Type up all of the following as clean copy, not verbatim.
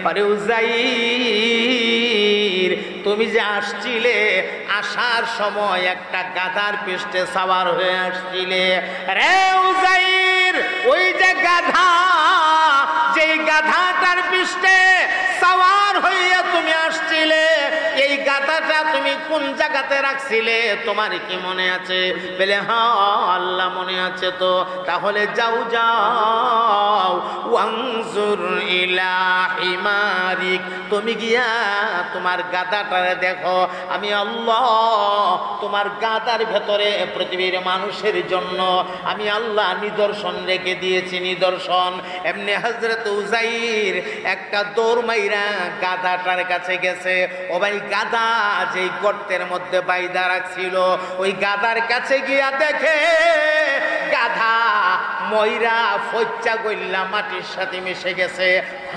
আরে উযাইর, তুমি যে আসছিলে, আসার সময় একটা গাধার পৃষ্ঠে সাওয়ার হয়ে আসছিলে। রে উযাইর, ওই যে গাধা, যেই গাধাটার পৃষ্ঠে সাওয়ার হইয়া তুমি আসছিলে, এই গাধাটা তুমি কোন জায়গাতে রাখছিলে তোমার কি মনে আছে? বলে হ্যাঁ আল্লাহ মনে আছে। তো তাহলে যাও যাও, ওয়ানজুর ইলা হিমারিক, তুমি গিয়া তোমার গাধাটারে দেখো। আমি আল্লাহ তোমার গাধার ভেতরে পৃথিবীর মানুষের জন্য আমি আল্লাহ নিদর্শন রেখে দিয়েছি, নিদর্শন। এমনি হযরত উযাইর একটা দৌড় মাইরা গাধাটার কাছে গেছে। ও ভাই, গাধা যেই গর্তের মধ্যে বাইদা রাখছিল, ওই গাধার কাছে গিয়া দেখে গাধা ময়রা ফচ্চা গইল্লা মাটির সাথে মিশে গেছে,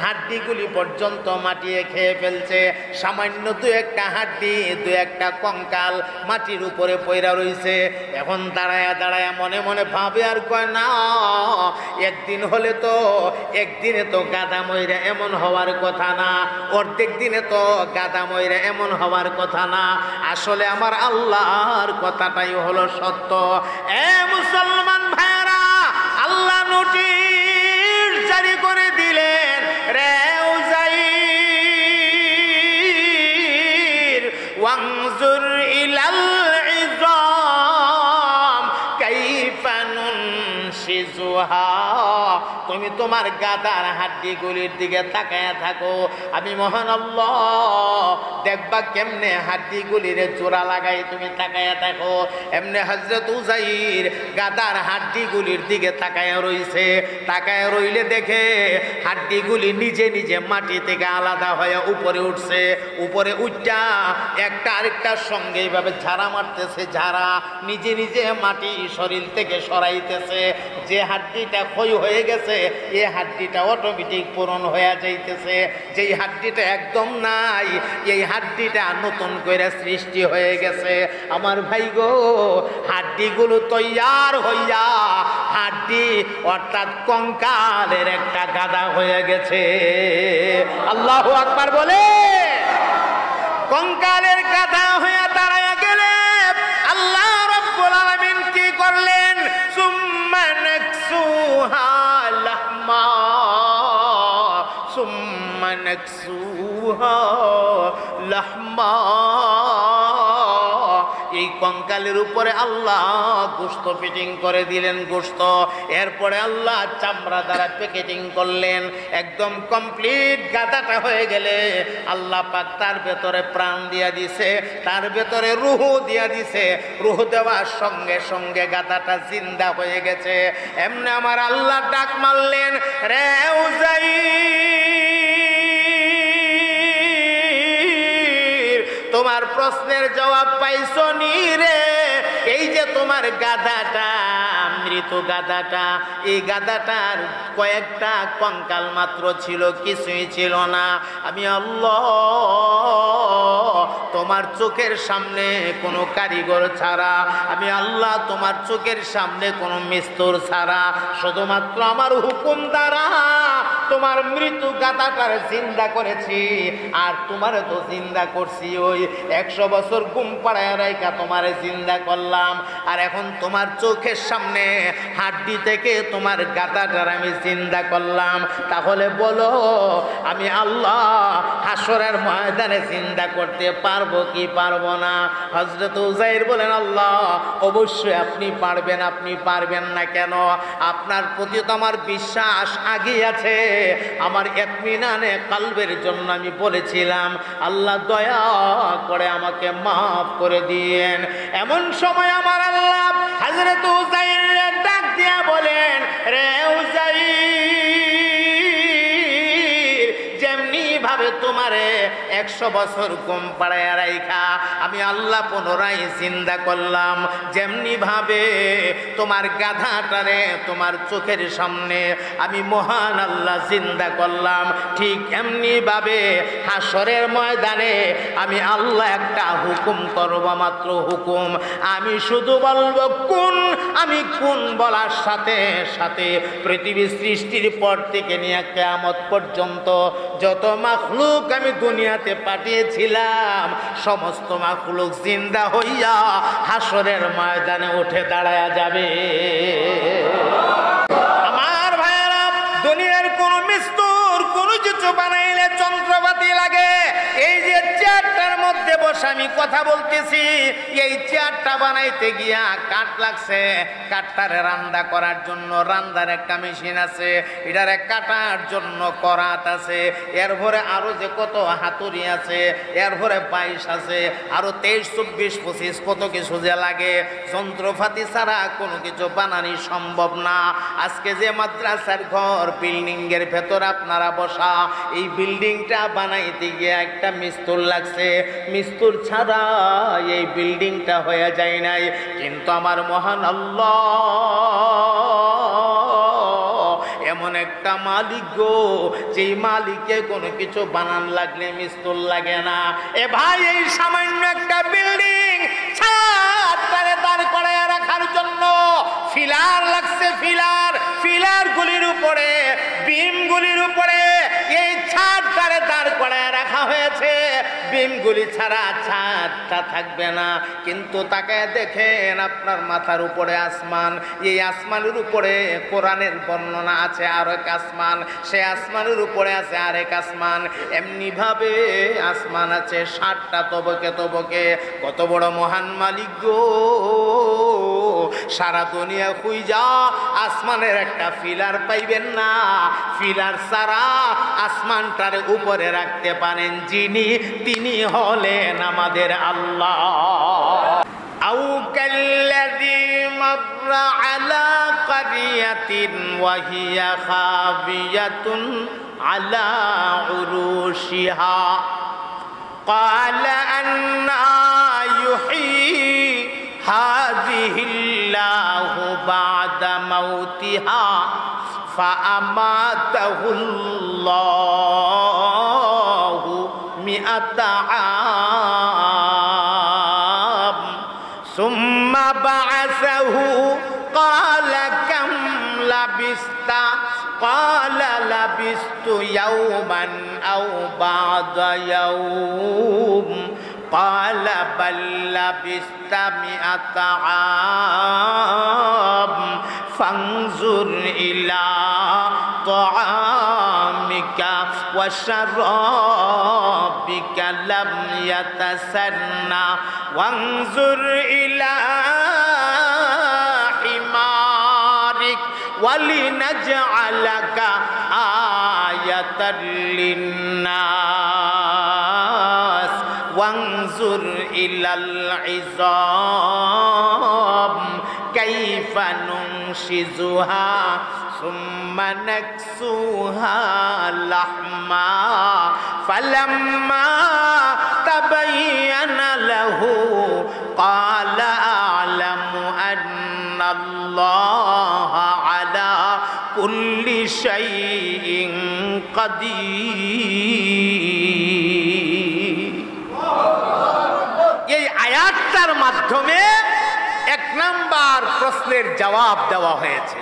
হাড্ডিগুলি পর্যন্ত মাটিয়ে খেয়ে ফেলছে। সামান্য দু একটা হাড্ডি, দু একটা কঙ্কাল মাটির উপরে পইরা রইছে। এখন দাঁড়ায়া দাঁড়ায়া মনে মনে ভাবে আর কয় না, একদিনে তো গাধা ময়রা এমন হওয়ার কথা না, অর্ধেক দিনে তো গাধা ময়রা এমন হওয়ার কথা না। আসলে আমার আল্লাহর কথাটাই হলো সত্য। এ মুসলমান ভাইরা, আল্লাহ নোটিশ জারি করে দিলেন, রে উযাইর, ওয়ানজুর ইলাল ইযাম কাইফা নুনশিজুহা, তুমি তোমার গাদার হাড্ডিগুলির দিকে তাকায়া থাকো। আমি মহান আল্লাহ দেখবা কেমনে হাড্ডিগুলির জোড়া লাগাই তুমি তাকায়া থাকো। এমনি হযরত উযাইর গাদার হাড্ডিগুলির দিকে তাকায়া রইছে। তাকায়া রইলে দেখে হাড্ডিগুলি নিজে নিজে মাটি থেকে আলাদা হয়ে উপরে উঠছে। উপরে উঠা একটা আরেকটার সঙ্গে এইভাবে ঝাড়া মারতেছে, ঝাড়া নিজে নিজে মাটি শরীর থেকে সরাইতেছে। যে হাড্ডিটা ক্ষয় হয়ে গেছে, এই হাড্ডিটা অটোমেটিক পূরণ হয়ে যাইতেছে। যেই হাড্ডিটা একদম নাই, এই হাড্ডিটা নতুন করে সৃষ্টি হয়ে গেছে। আমার ভাই গো, হাড্ডিগুলো তৈয়ার হইয়া হাড্ডি অর্থাৎ কঙ্কালের একটা গাদা হয়ে গেছে। আল্লাহু আকবার বলে। কঙ্কালের গাদা হয়ে দাঁড়ায়া গেলে আল্লাহ রাব্বুল আলামিন কি করলেন? সুম্মা নাকসুহা লাহমা, সুম্মা নাকসুহা লাহমা, এই কঙ্কালের উপরে আল্লাহ গোশত ফিটিং করে দিলেন, গোশত। এরপরে আল্লাহ চামড়া দ্বারা প্যাকেটিং করলেন, একদম কমপ্লিট গাদাটা হয়ে গেলে আল্লাহ পাক তার ভেতরে প্রাণ দিয়া দিছে, তার ভেতরে রূহ দিয়া দিছে। রূহ দেওয়ার সঙ্গে সঙ্গে গাদাটা জিন্দা হয়ে গেছে। এমনি আমার আল্লাহ ডাক মারলেন, রে উযাইর, তোমার প্রশ্নের জবাব পাইছো নি রে? এই যে তোমার গাধাটা, মৃত গাধাটা, এই গাধাটার কয়েকটা কঙ্কাল মাত্র ছিল, কিছুই ছিল না। আমি আল্লাহ তোমার চোখের সামনে কোনো কারিগর ছাড়া, আমি আল্লাহ তোমার চোখের সামনে কোনো মিস্ত্রি ছাড়া, শুধুমাত্র আমার হুকুম দ্বারা তোমার মৃত্যু গাধাটার জিন্দা করেছি। আর তোমারে তো জিন্দা করছি, ওই 100 বছর ঘুম পাড়ায় রাইখা তোমারে জিন্দা করলাম। আর এখন তোমার চোখের সামনে হাড্ডি থেকে তোমার গাধাটার আমি জিন্দা করলাম। তাহলে বলো, আমি আল্লাহ হাসরের ময়দানে জিন্দা করতে পারবো কি পারবো না? হযরত উযাইর বলেন, আল্লাহ অবশ্যই আপনি পারবেন। আপনি পারবেন না কেন? আপনার প্রতি তো আমার বিশ্বাস আগেই আছে। আমার ইতমিনানে কলবের জন্য আমি বলেছিলাম, আল্লাহ দয়া করে আমাকে মাফ করে দিয়েন। এমন সময় আমার আল্লাহ হযরত উযাইরের ডাক দিয়া বলেন, রে উযাইর, যেমনি ভাবে তোমারে 100 বছর ঘুম পাড়ায় রাইখা আমি আল্লাহ পুনরায় জিন্দা করলাম, যেমনি ভাবে তোমার গাধাটারে তোমার চোখের সামনে আমি মহান আল্লাহ জিন্দা করলাম, ঠিক এমনি ভাবে হাসরের ময়দানে আমি আল্লাহ একটা হুকুম করব, মাত্র হুকুম। আমি শুধু বলবো কোন, আমি কোন বলার সাথে সাথে পৃথিবী সৃষ্টির পর থেকে নিয়ে কিয়ামত পর্যন্ত যত মাখলুক আমি দুনিয়াতে পাঠিয়েছিলাম, সমস্ত মাখলুক জিন্দা হইয়া হাসরের ময়দানে উঠে দাঁড়ায়া যাবে। আমার ভাইয়েরা, দুনিয়ার কোন মিস্তুর কোনো কিছু বানাইলে যন্ত্রপাতি লাগে। এই যে চেয়ারটার মধ্যে বসে আমি কথা বলতেছি, এই চেয়ারটা বানাইতে গিয়া কাঠ লাগছে। কাঠটারে রান্না করার জন্য রান্নার একটা মেশিন আছে, এটারে কাটার জন্য করাত আছে, এরপরে আরো যে কত হাতুড়ি আছে, এরপরে 22 আছে, আরো 23, 24, 25 কত কিছু যে লাগে। যন্ত্রপাতি ছাড়া কোনো কিছু বানানি সম্ভব না। আজকে যে মাদ্রাসার ঘর বিল্ডিং এর ভেতর আপনারা বসা, এই বিল্ডিংটা বানাইতে গিয়ে একটা মিস্তুর লাগছে। মিস্তুর ছাড়া এই বিল্ডিংটা হয়ে যায় নাই। কিন্তু আমার মহান আল্লাহ এমন একটা মালিক গো, যেই মালিকে কোনো কিছু বানান লাগলে মিস্তুর লাগে না। এ ভাই, এই সামান্য একটা বিল্ডিং ছাদটারে দাঁড় করায় রাখার জন্য ফিলার লাগছে। ফিলার গুলির উপরে, বিমগুলির উপরে এই ছাদটারে দাঁড় করায় রাখা হয়েছে। বিমগুলি ছাড়া ছাদটা থাকবে না। কিন্তু তাকে দেখেন, আপনার মাথার উপরে আসমান, এই আসমানের উপরে কোরআনের বর্ণনা আছে আর এক আসমান, সে আসমানের উপরে আছে আরেক আসমান। এমনি ভাবে আসমান আছে 60টা তবকে তবকে। কত বড় মহান মালিক গো! সারা দুনিয়া খুঁজা আসমানের একটা ফিলার পাইবেন না। ফিলার ছাড়া আসমানটার উপরে রাখতে পারেন যিনি, তিনি হলেন আমাদের আল্লাহ। আও কাল্লাযী মাররা আলা ক্বারিয়াতিন ওয়া হিয়া খাবিয়াতুন আলা উরুশিহা ক্বালা আন্না ইউহয়ী হাযিহিল্লাহু বা'দা মাউতিহা ফাআমাতাহুল্লাহু মিআতা আম সুম্মা বা'আসাহু ক্বালা কাম লাবিস্তা ক্বালা লাবিস্তু ইয়াওমান আও বা'দা ইয়াওম قال بل لبثت 100 عام فانظر إلى طعامك وشرابك لم يتسنى وانظر إلى حمارك ولنجعلك آية للناس وانظر إلى العظام كيف ننشزها ثم نكسوها لحما فلما تبين له قال أعلم أن الله على كل شيء قدير। এই আয়াতটার মাধ্যমে 1 নাম্বার প্রশ্নের জবাব দেওয়া হয়েছে।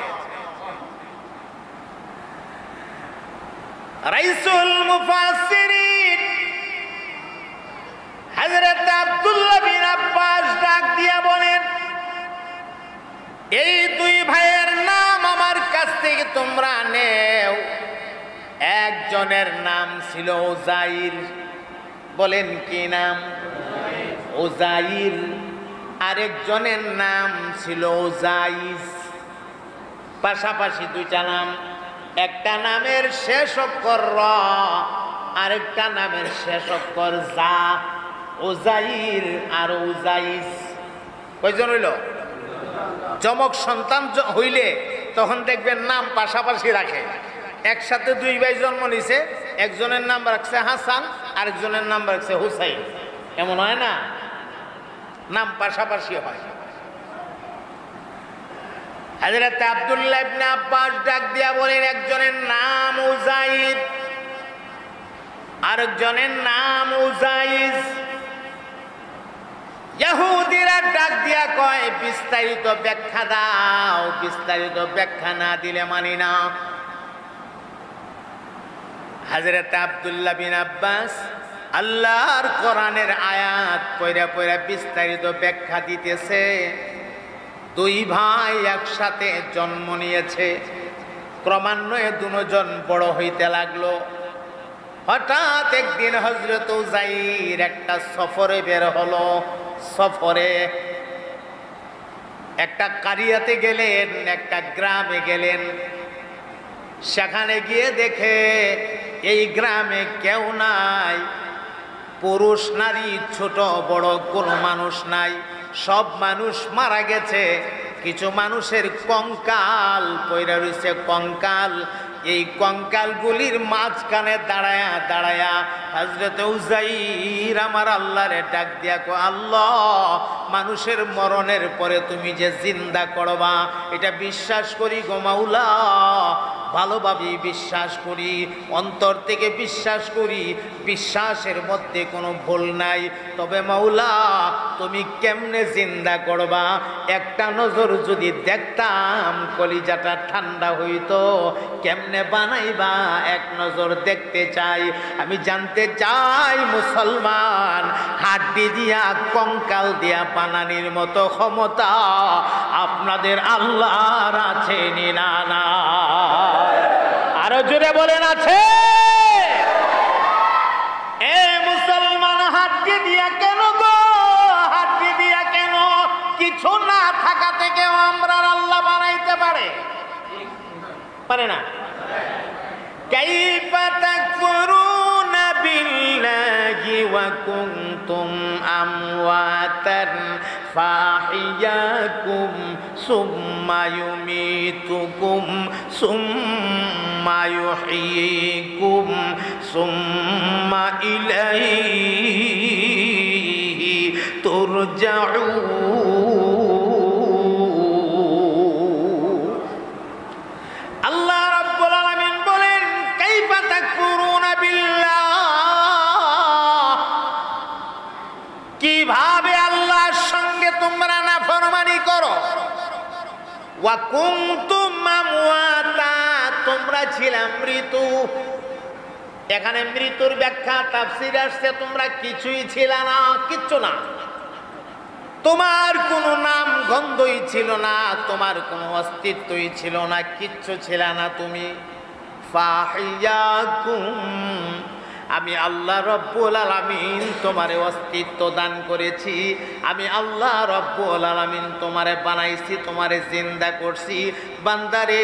রাইসুল মুফাসসিরিন হযরত আব্দুল্লাহ বিন আব্বাস ডাক দিয়া বলেন, এই 2 ভাইয়ের নাম আমার কাছ থেকে তোমরা নেও। একজনের নাম ছিল উযাইর। বলেন কি নাম? উযাইর। আরেকজনের নাম ছিল উযাইজ। পাশাপাশি 2টা নাম। একটা নামের শেষ অক্ষর র, আরেকটা নামের শেষ অক্ষর জা। উযাইর আর উযাইজ। কয়জন হইল? যমক সন্তান হইলে তখন দেখবেন নাম পাশাপাশি রাখে। একসাথে 2 ভাই জন্ম নিছে, একজনের নাম রাখছে হাসান, আরেকজনের নাম রাখছে হুসাইন। এমন হয় না? নাম পাশাপাশি হয়। হযরত আব্দুল্লাহ ইবনে আব্বাস ডাক দিয়া বলেন, একজনের নাম উযাইর, আরেকজনের নাম উযাইজ। ইহুদিরা ডাক দিয়া কয়, বিস্তারিত ব্যাখ্যা দাও। বিস্তারিত ব্যাখ্যা না দিলে মানি না। হযরত আব্দুল্লাহ বিন আব্বাস আল্লাহর কোরআনের আয়াত পয়রা পয়রা বিস্তারিত ব্যাখ্যা দিতেছে। দুই ভাই একসাথে জন্ম নিয়েছে, ক্রমান্বয়ে দুজন বড় হইতে লাগলো। হঠাৎ একদিন হযরত উযাইর একটা সফরে বের হলো। সফরে একটা কারিয়াতে গেলেন, একটা গ্রামে গেলেন। সেখানে গিয়ে দেখে এই গ্রামে কেউ নাই, পুরুষ নারী ছোট বড় কোনো মানুষ নাই, সব মানুষ মারা গেছে। কিছু মানুষের কঙ্কাল পইরা রইছে, কঙ্কাল। এই কঙ্কালগুলির মাঝখানে দাঁড়ায়া দাঁড়ায়া হযরত উযাইর আমার আল্লাহরে ডাক দিয়া কো, আল্লাহ, মানুষের মরণের পরে তুমি যে জিন্দা করবা এটা বিশ্বাস করি গো মাওলা, ভালোভাবে বিশ্বাস করি, অন্তর থেকে বিশ্বাস করি, বিশ্বাসের মধ্যে কোনো ভুল নাই। তবে মাওলা, তুমি কেমনে জিন্দা করবা একটা নজর যদি দেখতাম কলিজাটা ঠান্ডা হইতো। কেমনে বানাইবা এক নজর দেখতে চাই। আমি জানতে চাই মুসলমান, হাড্ডি দিয়া কঙ্কাল দিয়া বানানির মতো ক্ষমতা আপনাদের আল্লাহর আছে না? না, আরো জোরে বলেন আছে? এ মুসলমান, হাড্ডি দিয়া কেন গো? হাড্ডি দিয়া কেন? কিছু না থাকা থেকেও আমরা আল্লাহ বানাইতে পারে, পারে না? কাইফা তাকফুরুনা বিল্লাহি ওয়া কুনতুম আমওয়াতান ফাহিয়াকুম সুম্মা ইউমীতুকুম সুম্মা ইউহয়িকুম সুম্মা ইলাইহি তুরজাউন। কিভাবে আল্লাহর সঙ্গে তোমরা নাফরমানি করো? ওয়া কুনতুম আমওয়াতা, তোমরা ছিলে মৃত্যু। এখানে মৃত্যুর ব্যাখ্যা তাফসীরে আসছে, তোমরা কিছুই ছিল না, কিচ্ছু না। তোমার কোনো নাম গন্ধই ছিল না, তোমার কোনো অস্তিত্বই ছিল না, কিচ্ছু ছিল না তুমি। ফাহিয়াকুম, আমি আল্লাহ রব্বুল আলামিন তোমারে অস্তিত্ব দান করেছি। আমি আল্লাহ রব্বুল আলামিন তোমারে বানাইছি, তোমারে জিন্দা করছি। বান্দারে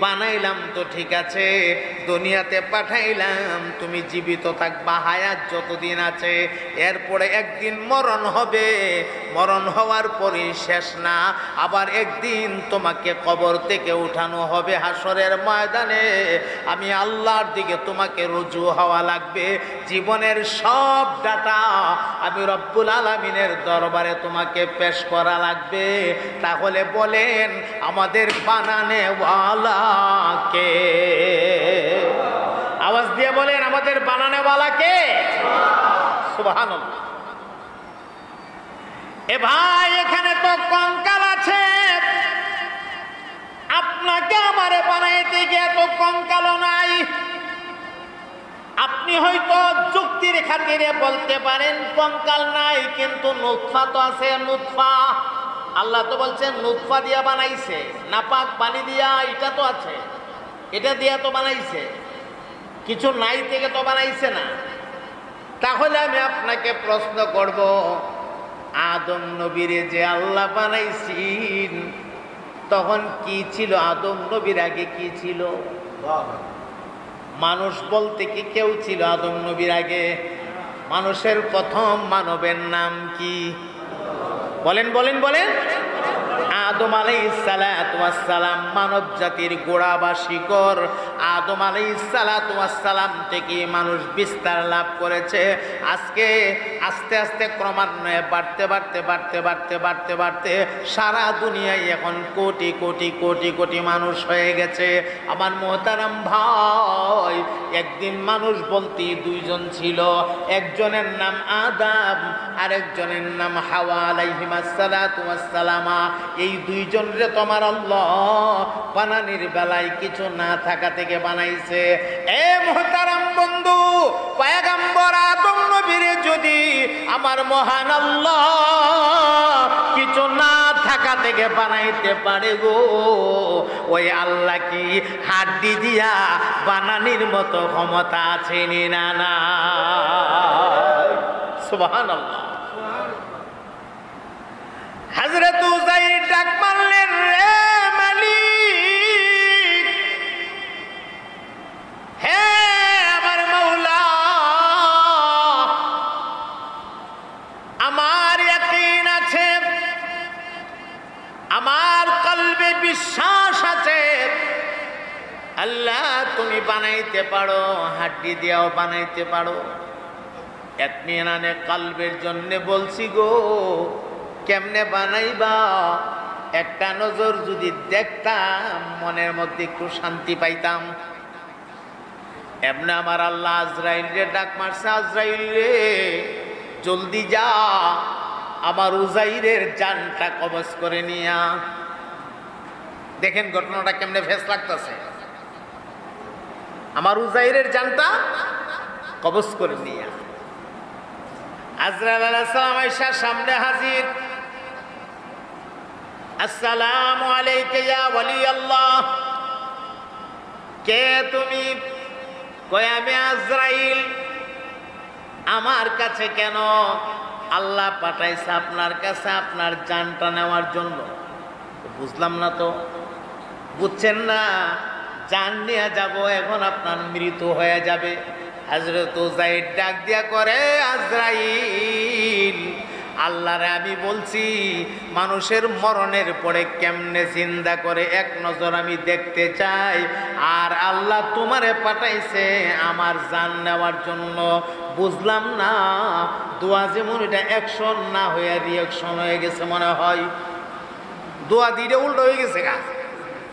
বানাইলাম তো ঠিক আছে, দুনিয়াতে পাঠাইলাম, তুমি জীবিত থাকবা হায়াত যতদিন আছে। এরপরে একদিন মরণ হবে, মরণ হওয়ার পরে শেষ না, আবার একদিন তোমাকে কবর থেকে উঠানো হবে হাসরের ময়দানে। আমি আল্লাহর দিকে তোমাকে রুজু হওয়া লাগবে। জীবনের সব ডাটা আমি রব্বুল আলামিনের দরবারে তোমাকে পেশ করা লাগবে। তাহলে বলেন, আমাদের বানানে ওয়ালা কে? আওয়াজ দিয়ে বলেন, আমাদের বানানে ওয়ালা কে? সুবহানাল্লাহ। এ ভাই, এখানে তো কঙ্কাল আছে, আপনাকে আমারে বানাইতে গিয়ে তো কঙ্কালও নাই। আপনি হয়তো যুক্তির খাতিরে বলতে পারেন কঙ্কাল নাই, কিন্তু নুতফা তো আছে। নুতফা আল্লাহ তো বলছেন নুতফা দিয়া বানাইছে, নাপাক পানি দিয়া, এটা তো আছে, এটা দিয়া তো বানাইছে, কিছু নাই থেকে তো বানাইছে না। তাহলে আমি আপনাকে প্রশ্ন করব, আদম নবীরে যে আল্লাহ বানাইছেন তখন কি ছিল? আদম নবীর আগে কি ছিল? মানুষ বলতে কি কেউ ছিল আদম নবীর আগে? মানুষের প্রথম মানবের নাম কি? বলেন বলেন বলেন। আদম আলাইহিস সালাতু ওয়াস সালাম মানব জাতির গোড়া বা শিকড়। আদম আলাইহিস সালাতু ওয়াস সালাম থেকে মানুষ বিস্তার লাভ করেছে। আজকে আস্তে আস্তে ক্রমান্বয়ে বাড়তে বাড়তে বাড়তে বাড়তে বাড়তে বাড়তে সারা দুনিয়ায় এখন কোটি কোটি কোটি কোটি মানুষ হয়ে গেছে। আমার মোহতারাম ভাই, একদিন মানুষ বলতে দুইজন ছিল, একজনের নাম আদম আর একজনের নাম হাওয়া আলাইহিমাস সালাতু ওয়াস সালামা। এই দুইজনরে তোমার আল্লাহ বানানির বেলায় কিছু না থাকা থেকে বানাই বানাইছে। এ মুহতারাম বন্ধু, পয়গম্বর আদম নবীরে যদি আমার মহান আল্লাহ কিছু না থাকা থেকে বানাইতে পারে গো, ওই আল্লাহ কি হাড্ডি দিয়া বানানির মতো ক্ষমতা আছে না? না, সুবহানাল্লাহ। হযরত উযাইর ডাক মারলেন, রে মালিক, হে আমার মাওলা, আমার ইয়াকিন আছে, আমার কলবে বিশ্বাস আছে, আল্লাহ তুমি বানাইতে পারো, হাড্ডি দিয়াও বানাইতে পারো। ইতমিনানে কলবের জন্য বলছি গো, কেমনে বানাইবা? একটা নজর যদি দেখতাম মনের মধ্যে একটু শান্তি পাইতাম। এমনি আমার আল্লাহ আজরাইল রে ডাক মারছে, আজরাইল রে জলদি যা, আমার উযাইরের জানটা কবজ করে নিয়া। দেখেন ঘটনাটা কেমনে ফেস লাগতেছে। আমার উযাইরের জানটা কবজ করে নিয়া। আজরাইল আলাইহিস সালাম আয়েশার সামনে হাজির। আসসালামু আলাইকা ইয়া ওয়ালি আল্লাহ। কে তুমি? কয় আমি আজরাইল। আমার কাছে কেন? আল্লাহ পাঠাইছে আপনার কাছে আপনার জানটা নেওয়ার জন্য। বুঝলাম না তো। বুঝছেন না? জান নিয়ে যাব, এখন আপনার মৃত্যু হয়ে যাবে। হযরত উযাইর ডাক দিয়া করে, আজরাইল, আল্লাহরে আমি বলছি মানুষের মরণের পরে কেমনে চিন্তা করে এক নজর আমি দেখতে চাই, আর আল্লাহ তোমারে পাঠাইছে আমার জান নেওয়ার জন্য। বুঝলাম না, দোয়া যেমন এটা অ্যাকশন না হয়ে রিয়াকশন হয়ে গেছে মনে হয়। দোয়া দিলে উল্টো হয়ে গেছে গা।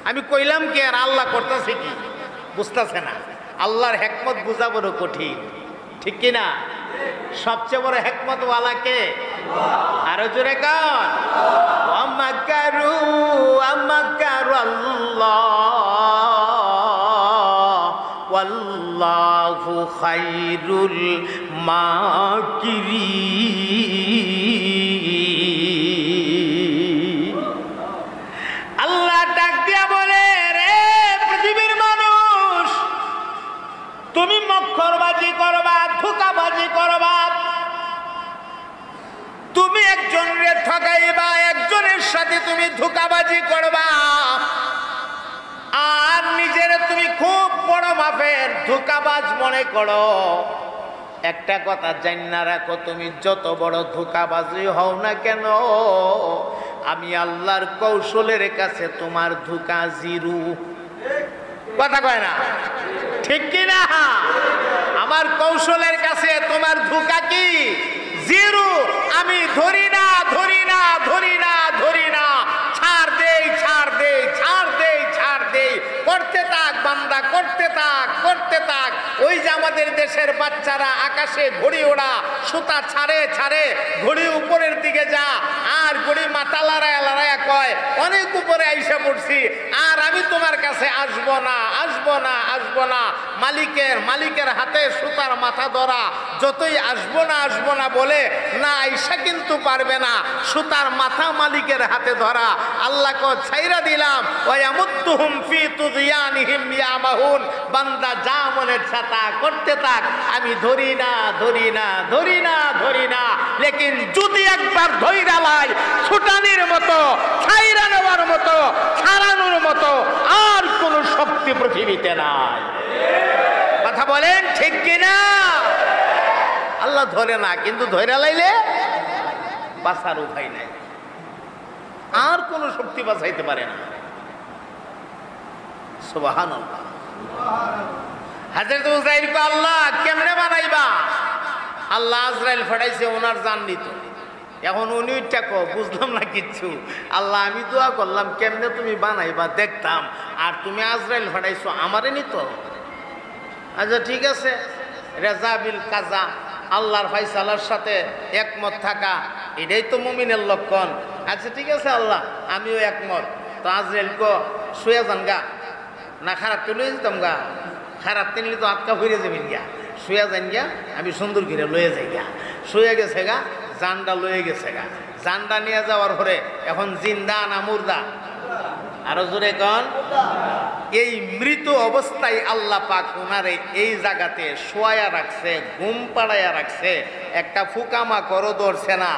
আমি কইলাম কি আর আল্লাহ করতেছে কি? বুঝতেছে না। আল্লাহর হিকমত বুঝা বড় কঠিন, ঠিক কিনা? সবচেয়ে বড় হিকমত ওয়ালা কে? আরো জোরে কান। আমাকারু আমাকারু আল্লাহ ওয়াল্লাহু খায়রুল মাকিরিন। আল্লাহ ডাক দিয়া বলে, রে পৃথিবীর মানুষ, তুমি মক্করবাজি করবা, ধোঁকাবাজি করবা, তুমি একজনের ঠকাইবা, একজনের সাথে তুমি ধোঁকাবাজি করবা, আর নিজের তুমি খুব বড় মাপের ধোঁকাবাজ মনে করো। একটা কথা জান্না রাখো, তুমি যত বড় ধোঁকাবাজি হও না কেন, আমি আল্লাহর কৌশলের কাছে তোমার ধোঁকা জিরো। কথা কয় না? ঠিক কি না? আমার কৌশলের কাছে তোমার ধোঁকা কি? জিরো। আমি ধরি না, ধরি না, ধরি না, ধরি না। ছাড় দেই, ছাড় দেই, ছাড় দেই, ছাড় দেই। করতে থাক বান্দা, করতে থাক, করতে থাক। ওই যে আমাদের দেশের বাচ্চারা আকাশে ঘুড়ি ওড়া, সুতা ছাড়ে ছাড়ে, ঘুড়ি উপরের দিকে যা, আর ঘুড়ি মাথা লড়ায় লড়ায় কয় অনেক উপরে আইসা পড়ছি, আর আমি তোমার কাছে আসবো না, আসবো না, আসবো না। মালিকের হাতে সুতার মাথা ধরা, যতই আসবো না আসবো না বলে না আইসা কিন্তু পারবে না। সুতার মাথা মালিকের হাতে ধরা। আল্লাহ কো ছাইরা দিলাম, ওয়ায়ামুদ্দুহুম ফি তুগয়ানিহিম ইয়ামাহুন। বান্দা যা মনের ছাতা করতে থাক, আমি ধরি না, ধরি না, ধরি না, ধরি না। লেকিন যদি একবার ধইরা লাই, ছুটানির মতো, ছাইরা নেওয়ার মতো, ছাড়ানোর মতো আর কোন শক্তি পৃথিবীতে নাই। কথা বলেন ঠিক কিনা? আল্লাহ ধরে না, কিন্তু ধইরা লাইলে বাঁচার উপায় নাই। আর কোন শক্তি বাঁচাইতে পারে না। সুবহানাল্লাহ। হযরত উযাইর কো আল্লাহ কেমনে বানাইবা? আল্লাহ আজরাইল ফাটাইছে ওনার জান নিত। এখন উনি কো বুঝলাম না কিচ্ছু। আল্লাহ আমি দোয়া করলাম কেমনে তুমি বানাইবা দেখতাম, আর তুমি আজরাইল ফাটাইছো আমারে নিত। আচ্ছা ঠিক আছে, রেজা বিল কাজা, আল্লাহর ফায়সালার সাথে একমত থাকা, এটাই তো মুমিনের লক্ষণ। আচ্ছা ঠিক আছে আল্লাহ, আমিও একমত। তো আজরাইল কো শুয়ে যান গা, না খারাপ তুলে যেতাম গা। খারাপ তিনলে তো আটকা হয়ে যাবেন গিয়া, শুয়া যান গিয়া, আমি সুন্দর করে লয়ে যাই গা। শুয়ে গেছে গা, জানটা লয়ে গেছে গা। জানটা নিয়ে যাওয়ার পরে এখন জিন্দা না মুর্দা? আরো জোরে কন। এই মৃত অবস্থায় আল্লাহ পাক ওনারে এই জায়গাতে শোয়া রাখছে, ঘুম পাড়াইয়া রাখছে। একটা ফুকামাকড়ও ধরছে না,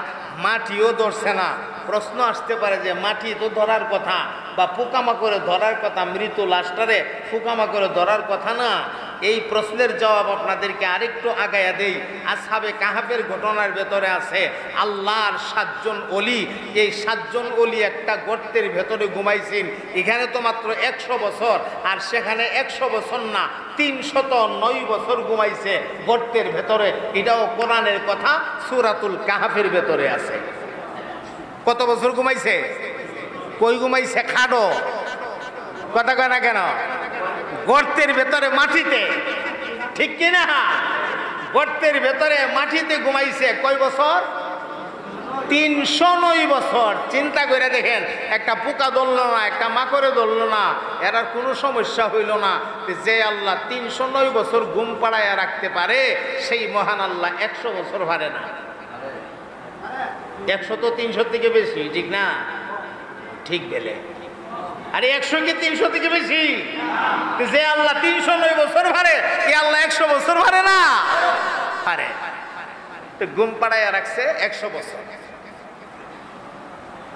মাটিও ধরছে না। প্রশ্ন আসতে পারে যে মাটি তো ধরার কথা বা পোকামাকড়ে ধরার কথা, মৃত লাশটারে পোকামাকড়ে ধরার কথা না। এই প্রশ্নের জবাব আপনাদেরকে আরেকটু আগায়া দেই। আসহাবে কাহাফের ঘটনার ভেতরে আছে আল্লাহর ৭ জন ওলি। এই ৭ জন ওলি একটা গর্তের ভেতরে ঘুমাইছেন। এখানে তো মাত্র ১০০ বছর, আর সেখানে ১০০ বছর না ৩০৯ বছর ঘুমাইছে গর্তের ভেতরে। এটাও কোরআনের কথা, সূরাতুল কাহাফের ভেতরে আছে। কত বছর ঘুমাইছে? কই ঘুমাইছে? খাডো কথা কয় না কেন? গর্তের ভেতরে মাটিতে, ঠিক কিনা? গর্তের ভেতরে মাটিতে ঘুমাইছে কয় বছর? ৩০৯ বছর। চিন্তা করে দেখেন, একটা পোকা ধরল না, একটা মাকড়ে ধরল না, এর কোনো সমস্যা হইল না। যে আল্লাহ ৩০৯ বছর ঘুম পাড়াইয়া রাখতে পারে, সেই মহান আল্লাহ ১০০ বছর পারে না? ১০০ তো ৩০০ থেকে বেশি, ঠিক না? ঠিক গেলে আরে ১০০ কি ৩০০ থেকে বেশি? যে আল্লাহ ৩০৯ বছর পারে, এই আল্লাহ ১০০ বছর পারে না? পারে। তো ঘুম পাড়াইয়া রাখছে ১০০ বছর।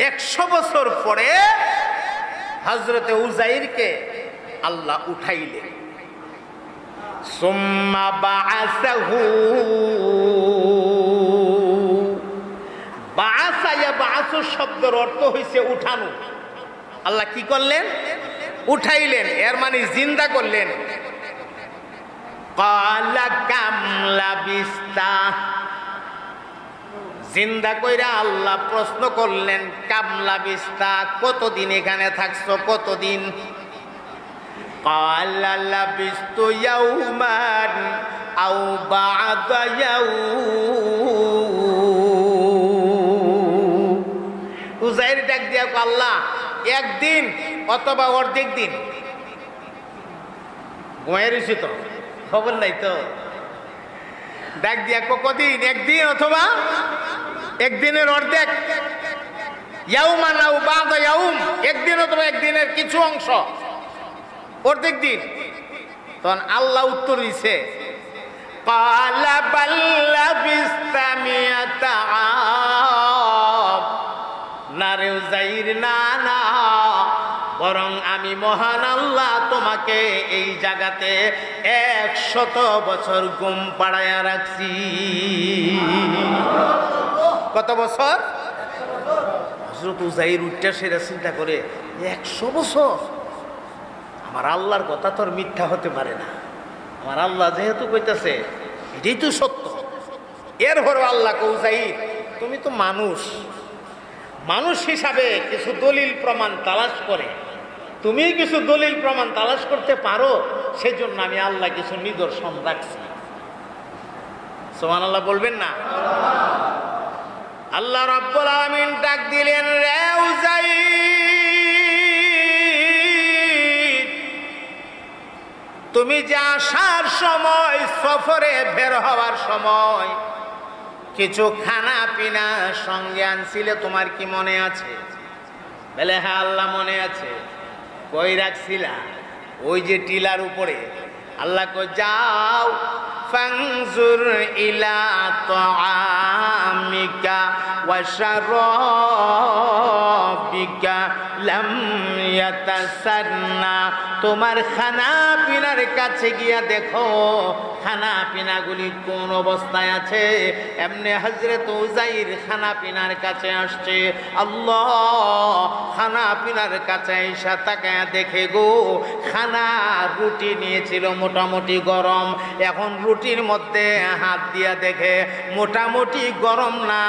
১০০ বছর পরে হযরতে উযাইরকে আল্লাহ উঠাইলেন। সুম্মা বাআসাহু, বাআসা ইয়াবআসু শব্দের অর্থ হইছে উঠানো। আল্লাহ কি করলেন? উঠাইলেন, এর মানে জিন্দা করলেন। ক্বালা কাম লাবিস্তা, জিন্দা কইরা আল্লাহ প্রশ্ন করলেন, কাম লাবিস্তা, কতদিন এখানে থাকছো, কতদিন? ক্বালা লাবিস্তু ইয়াওমান আও বা'দা ইয়াওম। উযাইর ডাক দিয়া আল্লাহ, একদিন অথবা অর্ধেক দিন। ঘুমায় রয়েছি তো, খবর নাই তো। ডাক দিয়া কদিন? একদিন অথবা একদিনের অর্ধেক। ইয়াউমান আও বা'দা ইয়াউম, একদিন অথবা একদিনের কিছু অংশ, অর্ধেক দিন। তখন আল্লাহ উত্তর দিছে, ক্বালা বাল লাবিস্তা মিয়াতা আম। না রে উযাইর, না না, বরং আমি মহান আল্লাহ তোমাকে এই জায়গাতে ১০০ বছর ঘুম পাড়াইয়া রাখছি। কত বছর? হযরত উযাইর উঠটা সেটা চিন্তা করে, ১০০ বছর? আমার আল্লাহর কথা তো আর মিথ্যা হতে পারে না। আমার আল্লাহ যেহেতু কইতাছে, এটাই তো সত্য। এরপরও আল্লাহ কও, উযাইর তুমি তো মানুষ, মানুষ হিসাবে কিছু দলিল প্রমাণ তালাশ করে, তুমি কিছু দলিল প্রমাণ তালাশ করতে পারো, সেজন্য আমি আল্লাহ কিছু নিদর্শন রাখছি। সুবহানাল্লাহ বলবেন না? আল্লাহ রাব্বুল আলামিন ডাক দিলেন, রে উযাইর, তুমি যে আসার সময়, সফরে বের হওয়ার সময় কিছু খানা পিনা সঙ্গে আনছিলে, তোমার কি মনে আছে? বলে হ্যাঁ আল্লাহ মনে আছে। কই রাখছিলা? ওই যে টিলার উপরে। আল্লাহ কই, যাও ফানজুর ইলা তাআমিকা ওয়া শারাবিকা লাম ইয়াতাসান্না। তোমার খানা পিনার কাছে গিয়া দেখো খানা পিনাগুলি কোন অবস্থায় আছে। এমনি হযরত উযাইর খানা পিনার কাছে আসছে। আল্লাহ খানা পিনার কাছে এসে তাকায় দেখে গো, খানা রুটি নিয়েছিল মোটামুটি গরম। এখন রুটির মধ্যে হাত দিয়া দেখে মোটামুটি গরম না,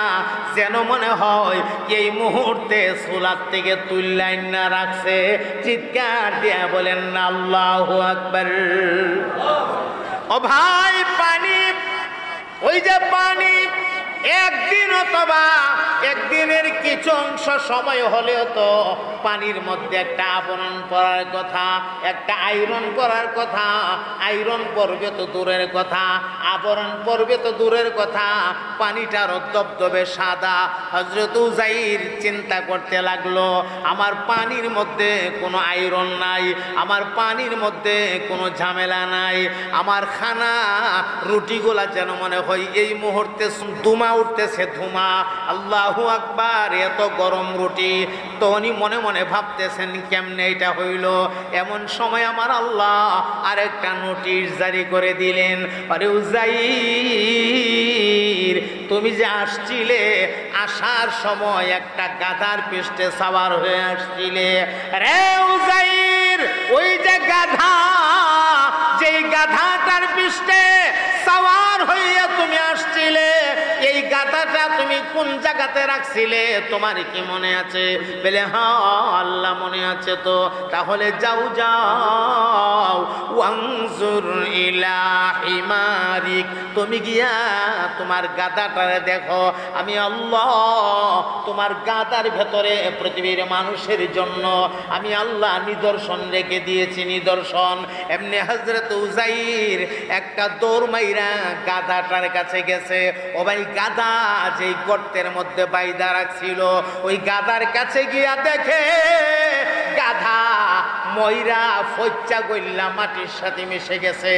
যেন মনে হয় এই মুহূর্তে চুলার থেকে তুল্লাই না রাখছে। চিৎকার দিয়া বলেন না আল্লাহু আকবার। ও ভাই, পানি, ওই যে পানি একদিন অথবা একদিনের কিছু অংশ সময় হলেও তো পানির মধ্যে একটা আবরণ পরার কথা, একটা আয়রন করার কথা। আয়রন পড়বে তো দূরের কথা, আবরণ পড়বে তো দূরের কথা, পানিটার দবদবে সাদা। হযরত উযাইর চিন্তা করতে লাগলো, আমার পানির মধ্যে কোনো আয়রন নাই, আমার পানির মধ্যে কোনো ঝামেলা নাই, আমার খানা রুটিগুলা যেন মনে হয় এই মুহূর্তে ধুমা উঠতেছে, ধুমা। আল্লাহু আকবার, এত গরম রুটি। তো উনি মনে মনে ভাবতেছেন কেমনে এটা হইল। এমন সময় আমার আল্লাহ আরেকটা নোটিশ জারি করে দিলেন, আরে উযাইর, তুমি যে আসছিলে, আসার সময় একটা গাধার পৃষ্ঠে সাওয়ার হয়ে আসছিলে। রে উযাইর, ওই যে গাধা, যেই গাধাটার পৃষ্ঠে সাওয়ার হইয়া তুমি আসছিলে, এই গাধাটা তুমি কোন জায়গাতে রাখছিলে? তোমার কি মনে আছে? বলে হ্যাঁ আল্লাহ, মনে আছে তো। তাহলে যাও যাও, ওয়ানজুর ইলা হিমারিক, তুমি গিয়া তোমার গাধাটারে দেখো। আমি আল্লাহ তোমার গাধার ভেতরে পৃথিবীর মানুষের জন্য আমি আল্লাহ নিদর্শন রেখে দিয়েছি, নিদর্শন। এমনি হযরত উযাইর একটা দৌড় মাইরা গাধাটার কাছে গেছে। ও ভাই, গাধা যেই গর্তের মধ্যে বাইদা রাখছিল, ওই গাধার কাছে গিয়া দেখে গাধা ময়রা ফচ্চা গইল্লা মাটির সাথে মিশে গেছে,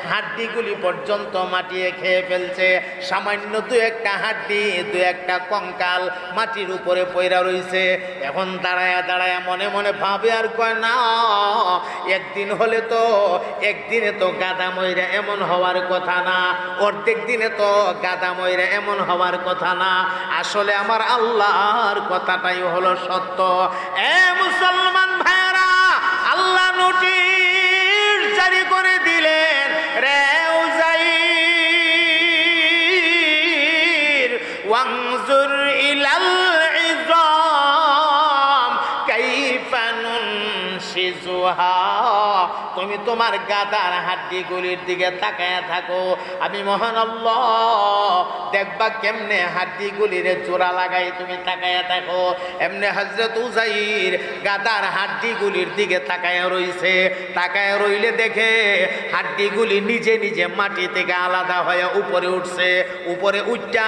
হাড্ডিগুলি পর্যন্ত মাটিয়ে খেয়ে ফেলছে। সামান্য দু একটা হাড্ডি, দু একটা কঙ্কাল মাটির উপরে পইরা রইছে। এখন দাঁড়ায়া দাঁড়ায়া মনে মনে ভাবে আর কয় না, একদিন হলে তো, একদিনে তো গাধা ময়রা এমন হওয়ার কথা না, অর্ধেক দিনে তো গাধা ময়রা এমন হওয়ার কথা না। আসলে আমার আল্লাহর কথাটাই হলো সত্য। এ মুসলমান ভাইরা, আল্লাহ নোটিশ জারি করে দিলেন, রে উযাইর, ওয়ানজুর ইলাল ইযাম কাইফা নুনশিজুহা, তুমি তোমার গাদার হাড্ডিগুলির দিকে তাকায়া থাকো। আমি মহান আল্লাহ দেখবা কেমনে হাড্ডিগুলির জোড়া লাগাই, তুমি তাকায়া থাকো। এমনি হযরত উযাইর গাদার হাড্ডিগুলির দিকে তাকায়া রইছে। তাকায়া রইলে দেখে হাড্ডিগুলি নিজে নিজে মাটি থেকে আলাদা হয়ে উপরে উঠছে। উপরে উঠটা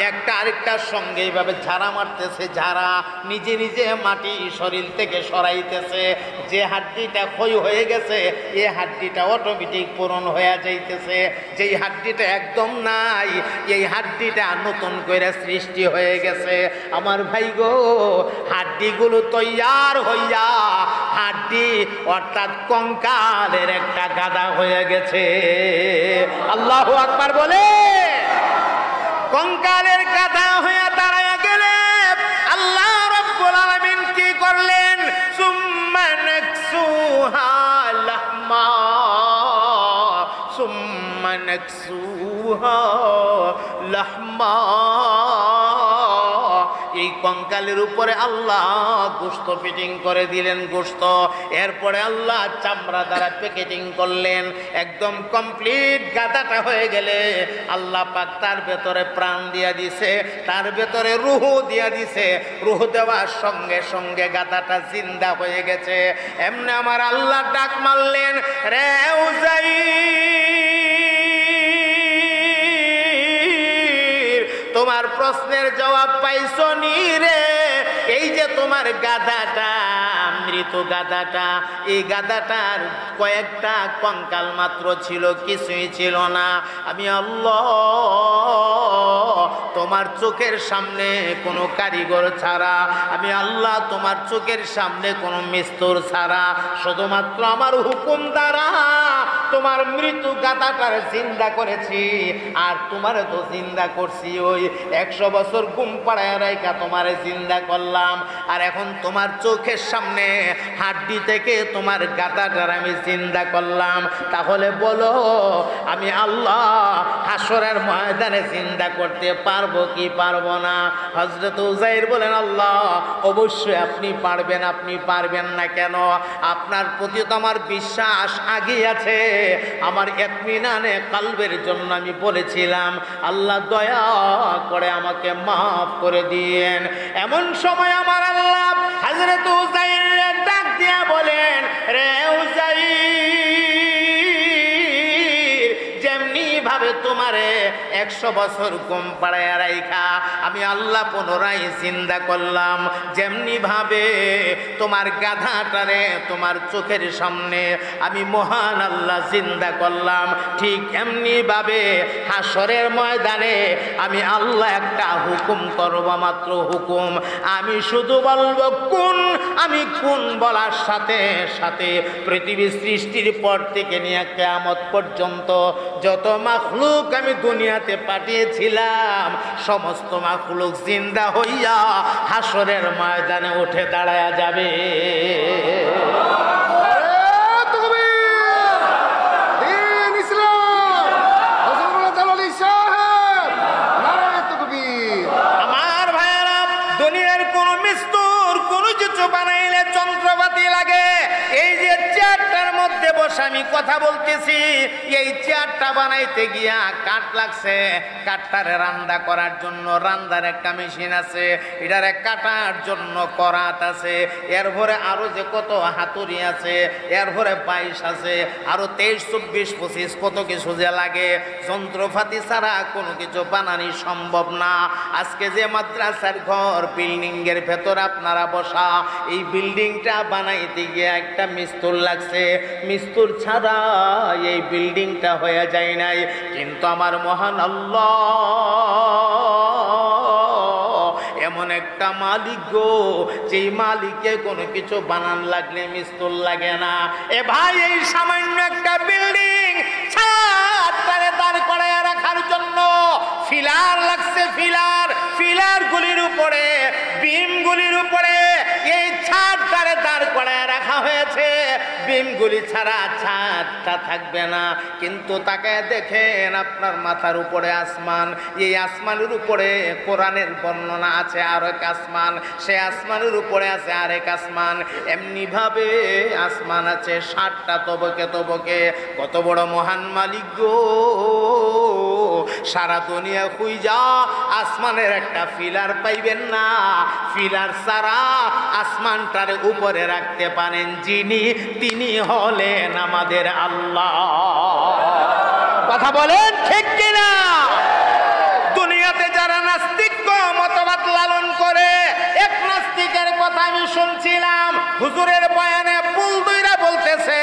একটা আরেকটার সঙ্গে এইভাবে ঝাড়া মারতেছে, ঝাড়া নিজে নিজে মাটি শরীর থেকে সরাইতেছে। যে হাড্ডিটা ক্ষয় হয়ে গেছে, এই হাড্ডিটা অটোমেটিক পূরণ হয়ে যাইতেছে। যেই হাড্ডিটা একদম নাই, এই হাড্ডিটা নতুন করে সৃষ্টি হয়ে গেছে। আমার ভাই গো, হাড্ডিগুলো তৈয়ার হইয়া হাড্ডি অর্থাৎ কঙ্কালের একটা গাদা হয়ে গেছে। আল্লাহু আকবার বলে কঙ্কালের গাদা হয়ে দাঁড়ায় গেলে আল্লাহ রাব্বুল আলামিন কি করলেন? সুম্মা নাকসুহা লাহমা, সুম্মা নাকসুহা লাহমা, এই কঙ্কালের উপরে আল্লাহ গোশত ফিটিং করে দিলেন, গোশত। এরপরে আল্লাহ চামড়া দ্বারা প্যাকেটিং করলেন, একদম কমপ্লিট গাদাটা হয়ে গেলে আল্লাহ পাক তার ভেতরে প্রাণ দিয়া দিছে, তার ভেতরে রূহ দিয়া দিছে। রূহ দেওয়ার সঙ্গে সঙ্গে গাদাটা জিন্দা হয়ে গেছে। এমনি আমার আল্লাহ ডাক মারলেন, রে উযাইর, তোমার প্রশ্নের জবাব পাইছো নি রে? এই যে তোমার গাধাটা, মৃত গাধাটা, এই গাধাটার কয়েকটা কঙ্কাল মাত্র ছিল, কিছুই ছিল না। আমি আল্লাহ তোমার চোখের সামনে কোনো কারিগর ছাড়া, আমি আল্লাহ তোমার চোখের সামনে কোনো মিস্ত্রি ছাড়া, শুধুমাত্র আমার হুকুম দ্বারা তোমার মৃত গাধাটার জিন্দা করেছি। আর তোমারে তো জিন্দা করছি, ওই 100 বছর ঘুম পাড়ায় রাইখা তোমারে জিন্দা করলাম। আর এখন তোমার চোখের সামনে হাড্ডি থেকে তোমার গাধাটার আমি জিন্দা করলাম। তাহলে বলো আমি আল্লাহ হাসরের ময়দানে জিন্দা করতে পারবো কি পারবো না? হযরত উযাইর বলেন, আল্লাহ অবশ্যই আপনি পারবেন। আপনি পারবেন না কেন? আপনার প্রতি তো আমার বিশ্বাস আগেই আছে। আমার ইতমিনানে কালবের জন্য আমি বলেছিলাম আল্লাহ দয়া করে আমাকে মাফ করে দিয়েন। এমন সময় আমার আল্লাহ হযরত উযাইর ডাক দিয়া বলেন, রে উযাইর, যেমনি ভাবে তোমারে 100 বছর ঘুম পাড়ায় রাইখা আমি আল্লাহ পুনরায় জিন্দা করলাম, যেমনি ভাবে তোমার গাধাটারে তোমার চোখের সামনে আমি মহান আল্লাহ জিন্দা করলাম, ঠিক এমনি ভাবে হাসরের ময়দানে আমি আল্লাহ একটা হুকুম করব, মাত্র হুকুম। আমি শুধু বলবো কোন, আমি কোন বলার সাথে সাথে পৃথিবী সৃষ্টির পর থেকে নিয়ে কিয়ামত পর্যন্ত যত মাখলুক আমি দুনিয়াতে পাঠিয়েছিলাম সমস্ত মাখলুক জিন্দা হইয়া হাসরের ময়দানে উঠে দাঁড়ায়া যাবে। আমার ভাইয়েরা, দুনিয়ার কোন মিস্তুর কোন কিছু বানাইলে যন্ত্রপাতি লাগে। এই যে চেয়ারটার মধ্যে বসে আমি কথা বলতেছি, এই চেয়ারটা বানাইতে গিয়া কাঠ লাগছে, কাঠটারে রান্না করার জন্য রান্নার একটা মেশিন আছে, এটারে কাটার জন্য করাত আছে, এরপরে আরো যে কত হাতুড়ি আছে, এরপরে 22 আছে, আরো 23, 24, 25 কত কিছু যে লাগে। যন্ত্রপাতি ছাড়া কোনো কিছু বানানি সম্ভব না। আজকে যে মাদ্রাসার ঘর বিল্ডিং এর ভেতর আপনারা বসা, এই বিল্ডিংটা বানাইতে গিয়ে একটা মিস্তুর লাগছে, মিস্তুর ছাড়া এই বিল্ডিংটা হয়ে যায় নাই। কিন্তু আমার মহান আল্লাহ এমন একটা মালিক গো, যেই মালিকে কোনো কিছু বানান লাগলে মিস্তুর লাগে না। এ ভাই, এই সামান্য একটা বিল্ডিং ছাদটারে দাঁড় করায় রাখার জন্য ফিলার লাগছে, ফিলার গুলির উপরে, বিমগুলির উপরে এই ছাদটারে দাঁড় করায় রাখা হয়েছে। বিমগুলি ছাড়া ছাদটা থাকবে না। কিন্তু তাকে দেখেন আপনার মাথার উপরে আসমান, এই আসমানের উপরে কোরআনের বর্ণনা আছে আর এক আসমান, সে আসমানের উপরে আছে আরেক আসমান, এমনি ভাবে আসমান আছে 60টা তবকে তবকে। কত বড় মহান মালিক গো, সারা দুনিয়া খুঁজা আসমানের একটা ফিলার পাইবেন না। ফিলার ছাড়া আসমানটার উপরে রাখতে পারেন যিনি, তিনি হলেন আমাদের আল্লাহ। কথা বলেন ঠিক কিনা? দুনিয়াতে যারা নাস্তিক মতবাদ লালন করে, এক নাস্তিকের কথা আমি শুনছিলাম, হুজুরের বয়ানে পুল দইরা বলতেছে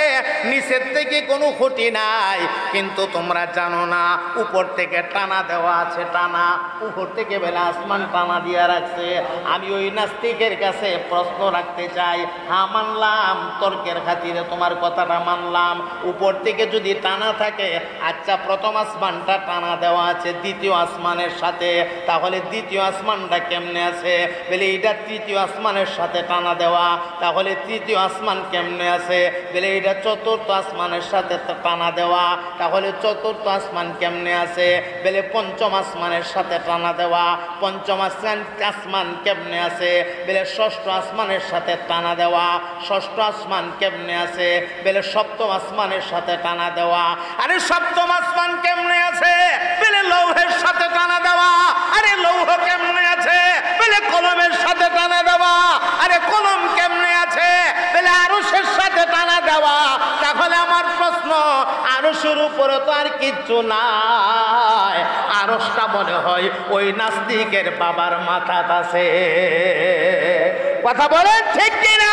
নিচের থেকে কোনো খুঁটি নাই, কিন্তু তোমরা জানো না উপর থেকে টানা দেওয়া আছে, টানা উপর থেকে বেলা আসমান টানা দিয়া রাখছে। আমি ওই নাস্তিকের কাছে প্রশ্ন রাখতে চাই, হ্যাঁ মানলাম, তর্কের খাতিরে তোমার কথাটা মানলাম, উপর থেকে যদি টানা থাকে, আচ্ছা প্রথম আসমানটা টানা দেওয়া আছে দ্বিতীয় আসমানের সাথে, তাহলে দ্বিতীয় আসমানটা কেমনে আছে? বলে এটা তৃতীয় আসমানের সাথে টানা দেওয়া, তাহলে তৃতীয় আসমান কেমনে আছে? বলে এটা চতুর্থ আসমানের সাথে টানা দেওয়া, তাহলে চতুর্থ আসমান কেমনে আছে? বলে পঞ্চম আসমানের সাথে টানা দেওয়া, পঞ্চম আসমান কেমনে আছে? বলে ষষ্ঠ আসমানের সাথে টানা দেওয়া, ষষ্ঠ আসমান কেমনে আছে? বলে সপ্তম আসমানের সাথে টানা দেওয়া। আরে সপ্তম আসমান কেমনে আছে? বলে লৌহের সাথে টানা দেওয়া। আরে লৌহ কেমনে আছে? বলে কলমের সাথে টানা দেওয়া। আরে কলম কেমনে আছে? বলে আরশের সাথে টানা দেওয়া। তাহলে আমার প্রশ্ন, আরশের উপরে তো আর কিচ্ছু নাই, আরশটা মনে হয় ওই নাস্তিকের বাবার মাথাতে আছে। কথা বলেন ঠিক কিনা?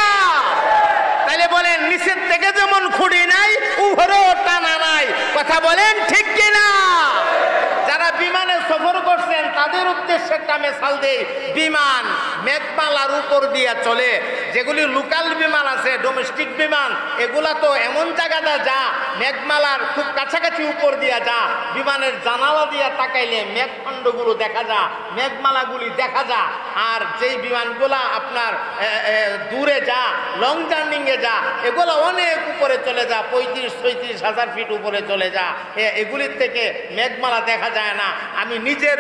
তাহলে বলেন নিচের থেকে যেমন খুঁড়ি নাই, উপরেও টানা নাই। কথা বলেন ঠিক কিনা? যারা বিমানে সফর করছেন তাদের উদ্দেশ্যে একটা মেসাল দেই। বিমান মেঘমালার উপর দিয়ে চলে, যেগুলি লোকাল বিমান আছে, ডোমেস্টিক বিমান, এগুলা তো এমন জায়গাটা যা মেঘমালার খুব কাছাকাছি উপর দিয়া যা, বিমানের জানালা দিয়া তাকাইলে মেঘখণ্ডগুলো দেখা যা, মেঘমালাগুলি দেখা যা। আর যেই বিমানগুলা আপনার দূরে যা, লং জার্নিংয়ে যা, এগুলো অনেক উপরে চলে যা, 35-36 হাজার ফিট উপরে চলে যা, এগুলির থেকে মেঘমালা দেখা যায় না। আমি নিজের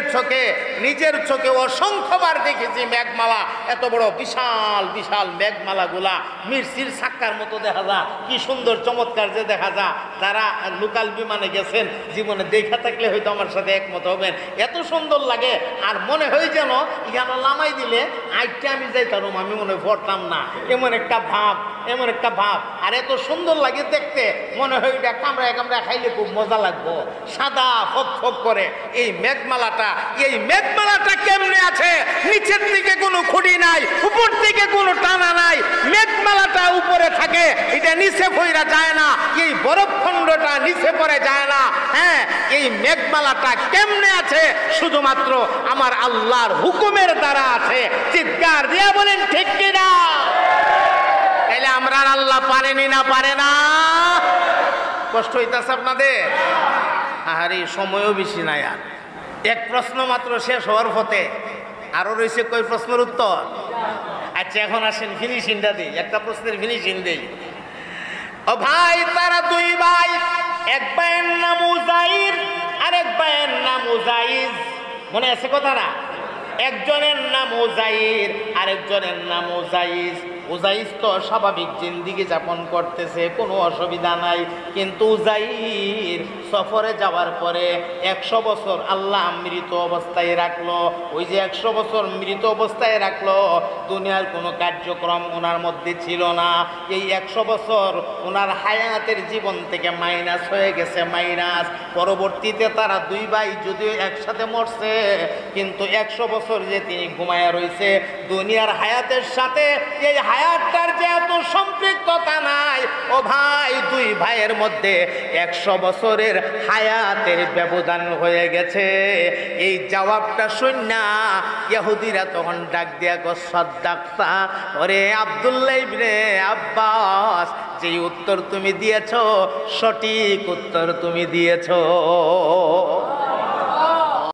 নিজের চোখে অসংখ্যবার দেখেছি মেঘমালা, এত বড় বিশাল বিশাল মেঘমালাগুলা মির্চির সাক্কার মতো দেখা যায়, কি সুন্দর চমৎকার যে দেখা যায়। যারা লোকাল বিমানে গেছেন জীবনে দেখা থাকলে হয়তো আমার সাথে একমত হবেন, এত সুন্দর লাগে। আর মনে হয় যেন ইয়ানো লামাই দিলে আইটা আমি যাইতাম, আমি মনে হয় পড়তাম না, এমন একটা ভাব, এমন একটা ভাব। আর এত সুন্দর লাগে দেখতে, মনে হয় এটা কামড়ায় কামড়ায় খাইলে খুব মজা লাগবো, সাদা ফক ফক করে। এই মেঘমালাটা কেমনে আছে? নিচের দিকে কোনো খুঁটি নাই, উপর থেকে কোনো টানা নাই, মেঘমালাটা উপরে থাকে, এটা নিচে পড়া যায় না, এই বরফখণ্ডটা নিচে পড়ে যায় না। হ্যাঁ, এই মেঘমালাটা কেমনে আছে? শুধুমাত্র আমার আল্লাহর হুকুমের দ্বারা আছে। চিৎকার দিয়া বলেন ঠিক কিনা? তাইলে আমরা আল্লাহ পারেনি না পারে না? কষ্ট হইতেছে আপনাদের? আরে সময়ও বেশি নাই, আর এক প্রশ্ন মাত্র শেষ হওয়ার পথে, আরো রয়েছে কই প্রশ্নের উত্তর। আচ্ছা এখন আসেন ফিনিশিংটা দিই, একটা প্রশ্নের ফিনিশিং দিই। ও ভাই, তারা দুই ভাই, এক ভাইয়ের নাম উজাইর আর এক ভাইয়ের নাম উজাইজ। মনে আছে কথাটা? একজনের নাম উজাইর আরেকজনের নাম উজাইজ। উজাইজ তো স্বাভাবিক জিন্দিগি যাপন করতেছে, কোনো অসুবিধা নাই। কিন্তু উজাইর সফরে যাওয়ার পরে 100 বছর আল্লাহ মৃত অবস্থায় রাখলো। ওই যে 100 বছর মৃত অবস্থায় রাখলো, দুনিয়ার কোনো কার্যক্রম ওনার মধ্যে ছিল না। এই 100 বছর ওনার হায়াতের জীবন থেকে মাইনাস হয়ে গেছে, মাইনাস। পরবর্তীতে তারা দুই ভাই যদিও একসাথে মরছে, কিন্তু 100 বছর যে তিনি ঘুমায়া রয়েছে দুনিয়ার হায়াতের সাথে, এই হায়াতটার যে এত সম্পৃক্ততা নাই। ও ভাই, দুই ভাইয়ের মধ্যে 100 বছরের হায়াতের ব্যবধান হয়ে গেছে। এই জবাবটা শুননা ইহুদিরা তখন ডাক দিয়া গো, সাদ্দাকতা, ওরে আব্দুল্লাহ ইবনে আব্বাস, যে উত্তর তুমি দিয়েছো সঠিক উত্তর তুমি দিয়েছো।